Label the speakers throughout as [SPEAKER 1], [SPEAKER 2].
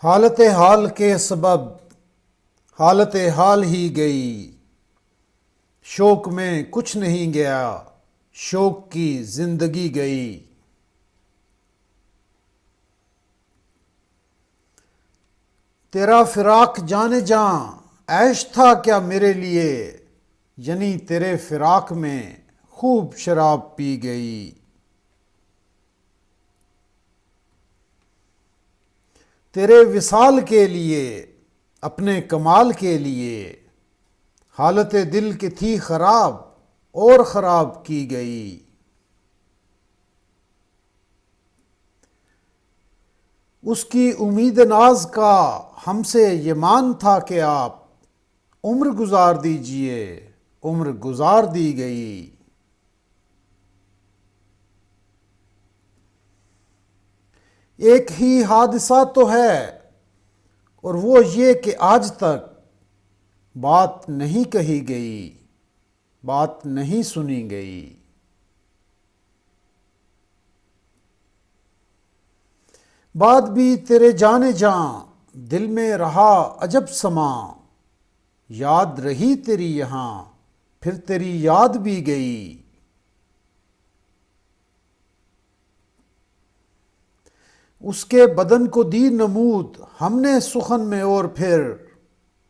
[SPEAKER 1] حالت حال کے سبب حالت حال ہی گئی، شوق میں کچھ نہیں گیا، شوق کی زندگی گئی۔ تیرا فراق جانے جاں عیش تھا کیا میرے لیے، یعنی تیرے فراق میں خوب شراب پی گئی۔ تیرے وصال کے لیے اپنے کمال کے لیے حالت دل کی تھی خراب اور خراب کی گئی۔ اس کی امید ناز کا ہم سے یہ مان تھا کہ آپ عمر گزار دیجئے، عمر گزار دی گئی۔ ایک ہی حادثہ تو ہے اور وہ یہ کہ آج تک بات نہیں کہی گئی، بات نہیں سنی گئی۔ بات بھی تیرے جانے جاں دل میں رہا عجب سما، یاد رہی تیری یہاں پھر تیری یاد بھی گئی۔ اس کے بدن کو دی نمود ہم نے سخن میں اور پھر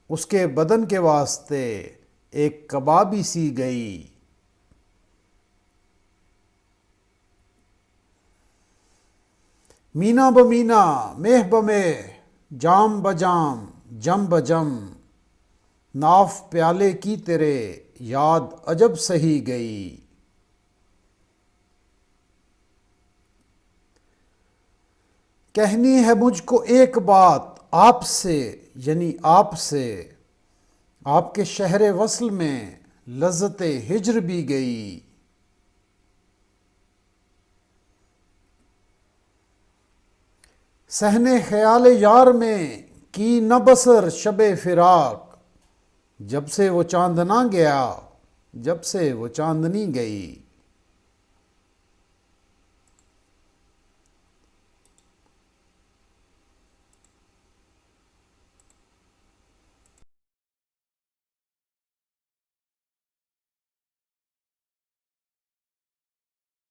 [SPEAKER 1] اس کے بدن کے واسطے ایک کبابی سی گئی۔ مینا بمینا مہ بمہ جام بجام جم بجم، ناف پیالے کی تیرے یاد عجب سہی گئی۔ کہنی ہے مجھ کو ایک بات آپ سے، یعنی آپ سے، آپ کے شہر وصل میں لذت ہجر بھی گئی۔ صحن خیال یار میں کی نہ بسر شب فراق، جب سے وہ چاند نہ گیا، جب سے وہ چاندنی گئی۔